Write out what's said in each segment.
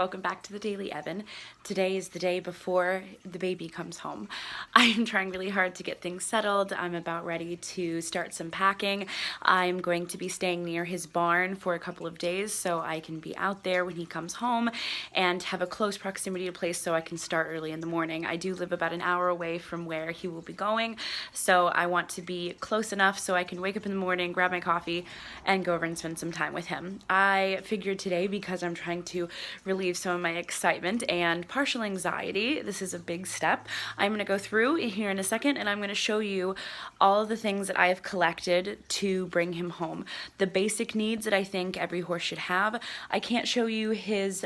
welcome back to the Daily Evan. Today is the day before the baby comes home. I'm trying really hard to get things settled. I'm about ready to start some packing. I'm going to be staying near his barn for a couple of days so I can be out there when he comes home and have a close proximity to place so I can start early in the morning. I do live about an hour away from where he will be going, so I want to be close enough so I can wake up in the morning, grab my coffee, and go over and spend some time with him. I figured today, because I'm trying to relieve some of my excitement and partial anxiety, this is a big step. I'm going to go through here in a second and I'm going to show you all of the things that I have collected to bring him home. The basic needs that I think every horse should have. I can't show you his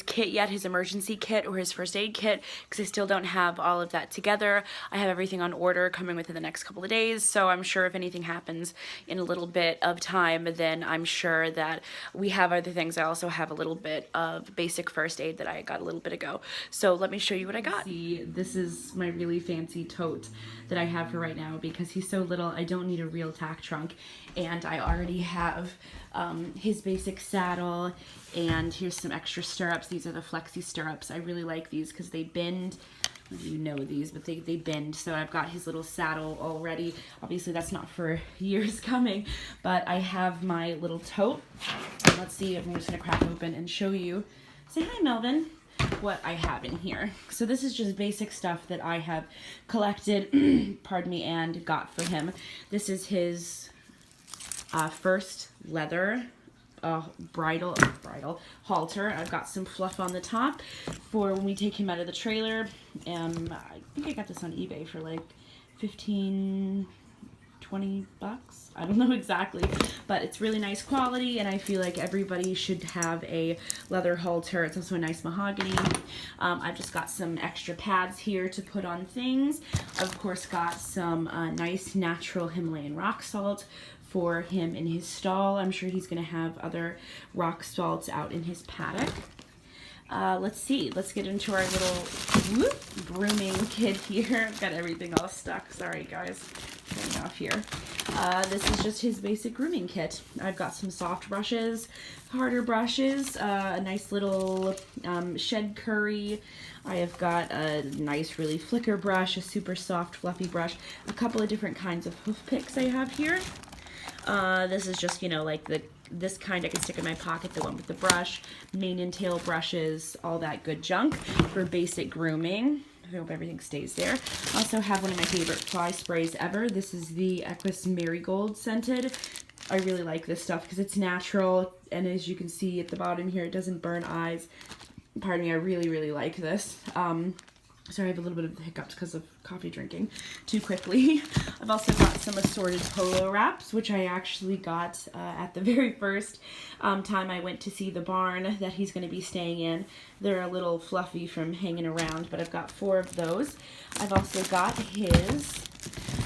kit yet, his emergency kit or his first aid kit, because I still don't have all of that together. I have everything on order coming within the next couple of days, so I'm sure if anything happens in a little bit of time, then I'm sure that we have other things. I also have a little bit of basic first aid that I got a little bit ago. So let me show you what I got. See, this is my really fancy tote that I have for right now because he's so little. I don't need a real tack trunk, and I already have his basic saddle, and here's some extra stirrups. These are the Flexi stirrups. I really like these because they bend. You know these, but they bend. So I've got his little saddle already. Obviously that's not for years coming, but I have my little tote. And let's see if I'm just gonna crack open and show you. Say hi, Melvin. What I have in here. So this is just basic stuff that I have collected, pardon me, and got for him. This is his first leather bridle halter. I've got some fluff on the top for when we take him out of the trailer. I think I got this on eBay for like 15, 20 bucks. I don't know exactly, but it's really nice quality, and I feel like everybody should have a leather halter. It's also a nice mahogany. I've just got some extra pads here to put on things. I've of course got some nice natural Himalayan rock salt for him in his stall. I'm sure he's gonna have other rock salts out in his paddock. Let's see, let's get into our little grooming kit here. I've got everything all stuck. Sorry guys, getting off here. This is just his basic grooming kit. I've got some soft brushes, harder brushes, a nice little shed curry. I have got a nice really flicker brush, a super soft fluffy brush, a couple of different kinds of hoof picks I have here. This is just, you know, like this kind I can stick in my pocket, the one with the brush, mane and tail brushes, all that good junk for basic grooming. I hope everything stays there. I also have one of my favorite fly sprays ever. This is the Equus Marigold scented. I really like this stuff because it's natural, and as you can see at the bottom here, it doesn't burn eyes. Pardon me, I really, really like this. Sorry, I have a little bit of hiccups because of coffee drinking too quickly. I've also got some assorted polo wraps, which I actually got at the very first time I went to see the barn that he's going to be staying in. They're a little fluffy from hanging around, but I've got 4 of those. I've also got his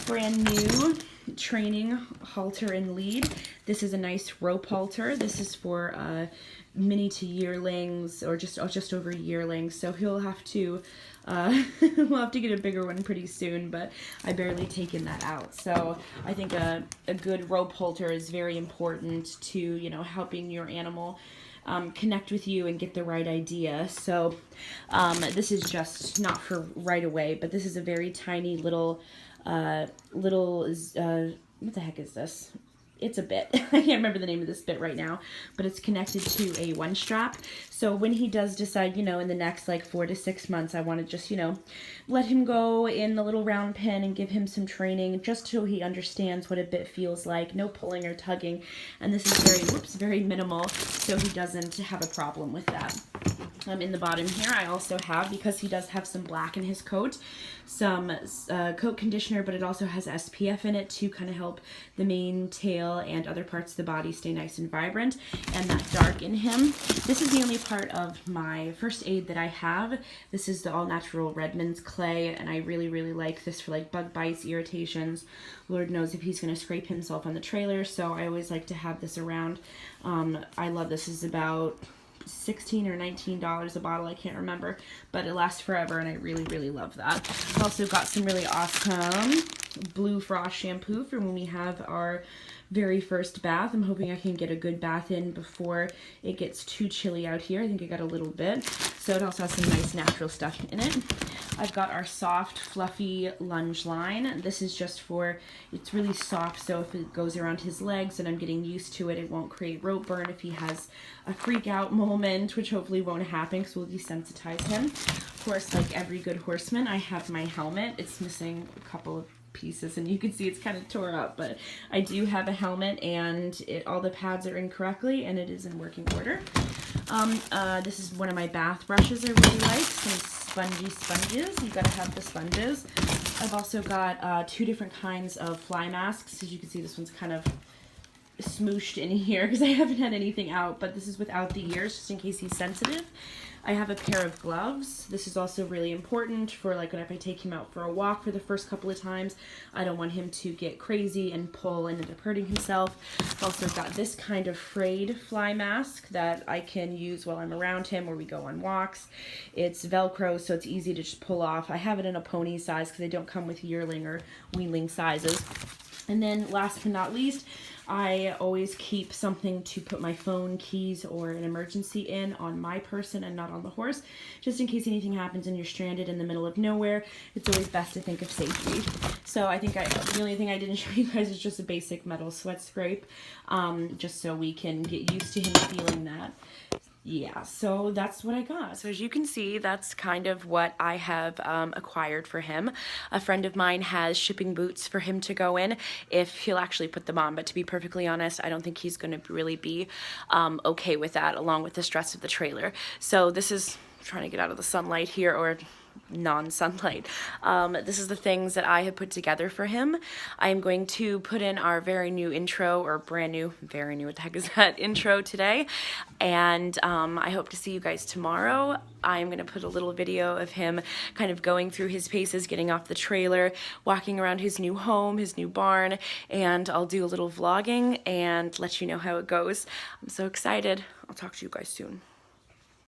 brand new training halter and lead. This is a nice rope halter. This is for mini to yearlings, or just over yearlings, so he'll have to we'll have to get a bigger one pretty soon, but I barely taken that out. So I think a good rope halter is very important to, you know, helping your animal connect with you and get the right idea. So this is just not for right away, but this is a very tiny little what the heck is this? It's a bit. I can't remember the name of this bit right now, but it's connected to a one strap. So when he does decide, you know, in the next like 4 to 6 months, I want to just, you know, let him go in the little round pen and give him some training just so he understands what a bit feels like. No pulling or tugging. And this is very minimal, so he doesn't have a problem with that. In the bottom here, I also have, because he does have some black in his coat, some coat conditioner, but it also has SPF in it to kind of help the mane, tail, and other parts of the body stay nice and vibrant, and that dark in him. This is the only part of my first aid that I have. This is the all-natural Redmond's clay, and I really, really like this for like bug bites, irritations. Lord knows if he's going to scrape himself on the trailer, so I always like to have this around. I love this. This is about $16 or $19 a bottle, I can't remember, but it lasts forever, and I really, really love that. I've also got some really awesome Blue Frost shampoo for when we have our very first bath. I'm hoping I can get a good bath in before it gets too chilly out here. I think I got a little bit. So it also has some nice natural stuff in it. I've got our soft, fluffy lunge line. This is just for, it's really soft, so if it goes around his legs and I'm getting used to it, it won't create rope burn if he has a freak out moment, which hopefully won't happen because we'll desensitize him. Of course, like every good horseman, I have my helmet. It's missing a couple of pieces and you can see it's kind of tore up, but I do have a helmet and all the pads are in correctly and it is in working order. This is one of my bath brushes I really like, some spongy sponges. You gotta have the sponges. I've also got 2 different kinds of fly masks. As you can see, this one's kind of smooshed in here because I haven't had anything out, but this is without the ears just in case he's sensitive. I have a pair of gloves. This is also really important for like if I take him out for a walk for the first couple of times. I don't want him to get crazy and pull and end up hurting himself. I've also got this kind of frayed fly mask that I can use while I'm around him or we go on walks. It's Velcro, so it's easy to just pull off. I have it in a pony size because they don't come with yearling or weanling sizes. And then last but not least, I always keep something to put my phone, keys, or an emergency in on my person and not on the horse, just in case anything happens and you're stranded in the middle of nowhere. It's always best to think of safety. So I think the only thing I didn't show you guys is just a basic metal sweat scrape, just so we can get used to him feeling that. Yeah, so that's what I got. So as you can see, that's kind of what I have acquired for him. A friend of mine has shipping boots for him to go in if he'll actually put them on, but to be perfectly honest, I don't think he's going to really be okay with that, along with the stress of the trailer. So this is, I'm trying to get out of the sunlight here, or non-sunlight. This is the things that I have put together for him. I am going to put in our very new intro, or brand new, very new, what the heck is that, intro today, and I hope to see you guys tomorrow. I'm going to put a little video of him kind of going through his paces, getting off the trailer, walking around his new home, his new barn, and I'll do a little vlogging and let you know how it goes. I'm so excited. I'll talk to you guys soon.